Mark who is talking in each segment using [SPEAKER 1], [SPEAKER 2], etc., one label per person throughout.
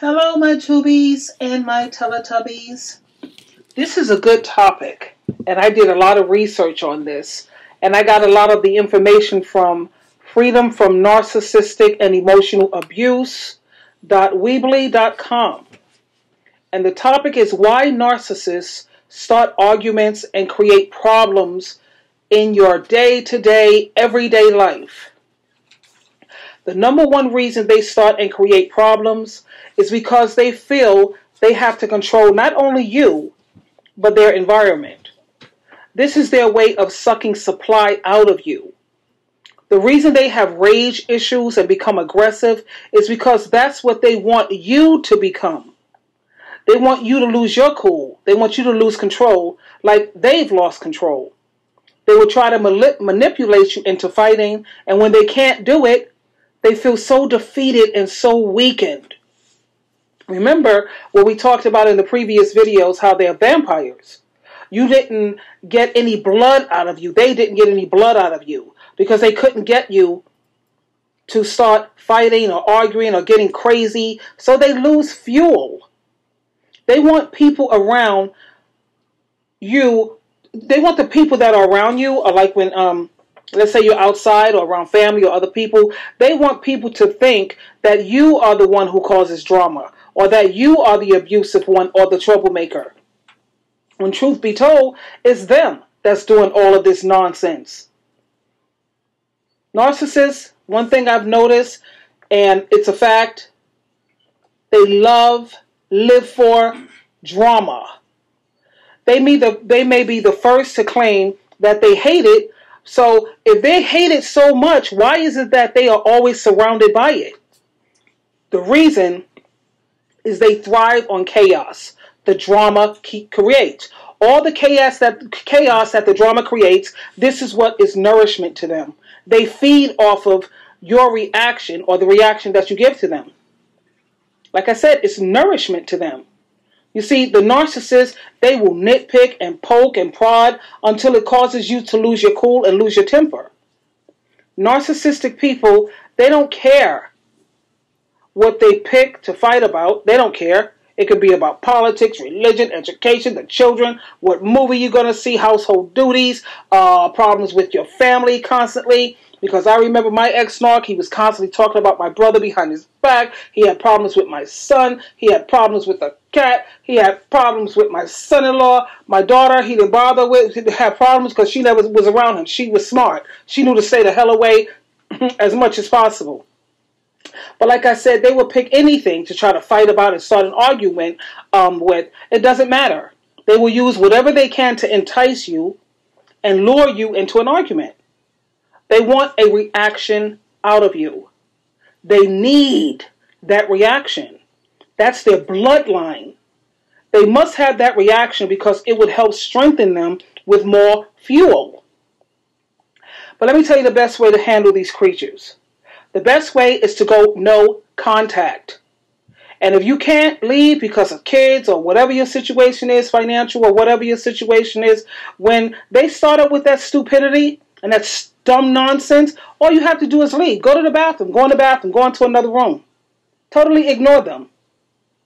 [SPEAKER 1] Hello, my tubies and my Teletubbies. This is a good topic, and I did a lot of research on this, and I got a lot of the information from Freedom from Narcissistic and Emotional Abuse.weebly.com. And the topic is why narcissists start arguments and create problems in your day-to-day, everyday life. The number one reason they start and create problems is because they feel they have to control not only you, but their environment. This is their way of sucking supply out of you. The reason they have rage issues and become aggressive is because that's what they want you to become. They want you to lose your cool. They want you to lose control like they've lost control. They will try to manipulate you into fighting, and when they can't do it, they feel so defeated and so weakened. Remember what we talked about in the previous videos, how they're vampires. You didn't get any blood out of you. They didn't get any blood out of you because they couldn't get you to start fighting or arguing or getting crazy, so they lose fuel. They want people around you. They want the people that are around you, or like when let's say you're outside or around family or other people, they want people to think that you are the one who causes drama, or that you are the abusive one or the troublemaker. When truth be told, it's them that's doing all of this nonsense. Narcissists, one thing I've noticed, and it's a fact, they live for drama. They may be the first to claim that they hate it. So if they hate it so much, why is it that they are always surrounded by it? The reason is they thrive on chaos. The drama creates. All the chaos that the drama creates, this is what is nourishment to them. They feed off of your reaction or the reaction that you give to them. Like I said, it's nourishment to them. You see, the narcissists, they will nitpick and poke and prod until it causes you to lose your cool and lose your temper. Narcissistic people, they don't care what they pick to fight about. They don't care. It could be about politics, religion, education, the children, what movie you're going to see, household duties, problems with your family constantly. Because I remember my ex-narc, he was constantly talking about my brother behind his back. He had problems with my son. He had problems with the cat. He had problems with my son-in-law. My daughter, he didn't bother with. He had problems because she never was around him. She was smart. She knew to stay the hell away as much as possible. But like I said, they will pick anything to try to fight about and start an argument with. It doesn't matter. They will use whatever they can to entice you and lure you into an argument. They want a reaction out of you. They need that reaction. That's their bloodline. They must have that reaction because it would help strengthen them with more fuel. But let me tell you the best way to handle these creatures. The best way is to go no contact. And if you can't leave because of kids or whatever your situation is, financial or whatever your situation is, when they start up with that stupidity and that dumb nonsense, all you have to do is leave. Go to the bathroom. Go in the bathroom. Go into another room. Totally ignore them.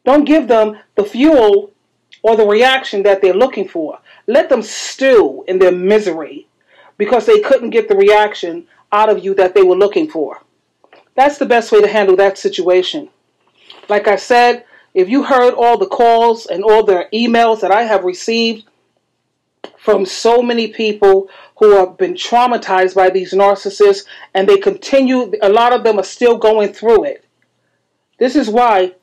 [SPEAKER 1] Don't give them the fuel or the reaction that they're looking for. Let them stew in their misery because they couldn't get the reaction out of you that they were looking for. That's the best way to handle that situation. Like I said, if you heard all the calls and all the emails that I have received from so many people who have been traumatized by these narcissists, and they continue, a lot of them are still going through it. This is why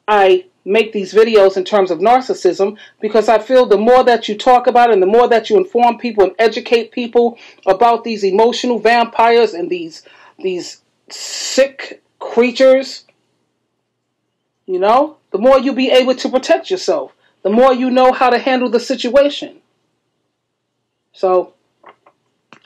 [SPEAKER 1] I make these videos in terms of narcissism, because I feel the more that you talk about it and the more that you inform people and educate people about these emotional vampires and these sick creatures, you know, the more you'll be able to protect yourself, the more you know how to handle the situation. So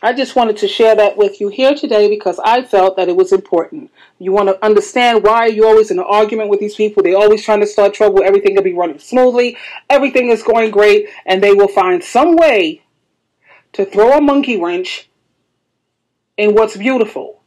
[SPEAKER 1] I just wanted to share that with you here today because I felt that it was important. You want to understand why you're always in an argument with these people. They're always trying to start trouble. Everything will be running smoothly. Everything is going great. And they will find some way to throw a monkey wrench in what's beautiful.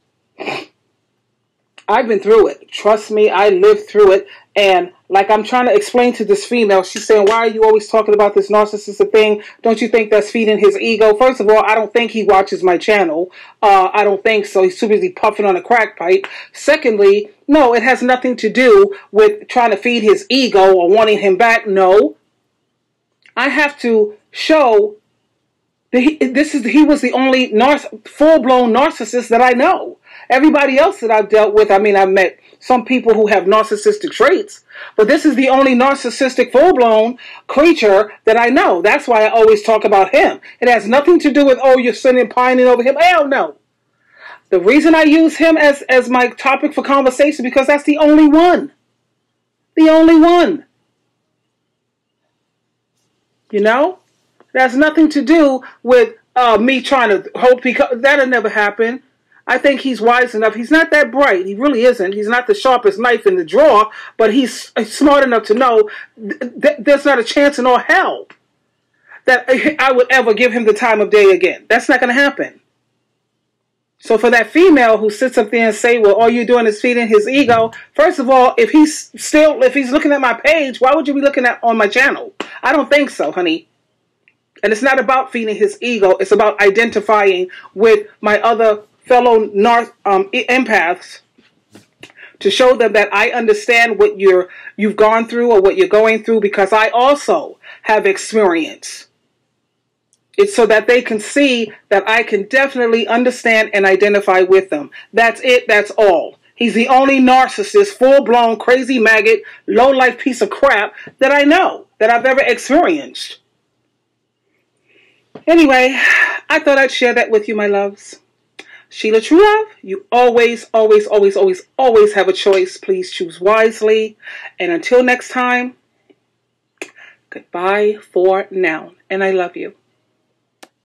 [SPEAKER 1] I've been through it. Trust me, I lived through it. And Like I'm trying to explain to this female, she's saying, why are you always talking about this narcissistic thing? Don't you think that's feeding his ego? First of all, I don't think he watches my channel. I don't think so. He's too busy puffing on a crack pipe. Secondly, no, it has nothing to do with trying to feed his ego or wanting him back. No. I have to show that he was the only full-blown narcissist that I know. Everybody else that I've dealt with, I mean, I've met some people who have narcissistic traits, but this is the only narcissistic full-blown creature that I know. That's why I always talk about him. It has nothing to do with, oh, you're sitting pining over him. Hell no. The reason I use him as my topic for conversation because that's the only one. The only one. You know? It has nothing to do with me trying to hope, because that'll never happen. I think he's wise enough. He's not that bright. He really isn't. He's not the sharpest knife in the drawer, but he's smart enough to know there's not a chance in all hell that I would ever give him the time of day again. That's not going to happen. So for that female who sits up there and say, well, all you're doing is feeding his ego, first of all, if he's looking at my page, why would you be looking at on my channel? I don't think so, honey. And it's not about feeding his ego. It's about identifying with my other fellow empaths to show them that I understand what you've gone through or what you're going through, because I also have experience. It's so that they can see that I can definitely understand and identify with them. That's it. That's all. He's the only narcissist, full-blown, crazy maggot, low-life piece of crap that I know, that I've ever experienced. Anyway, I thought I'd share that with you, my loves. Sheila True Love, you always, always, always, always, always have a choice. Please choose wisely. And until next time, goodbye for now. And I love you.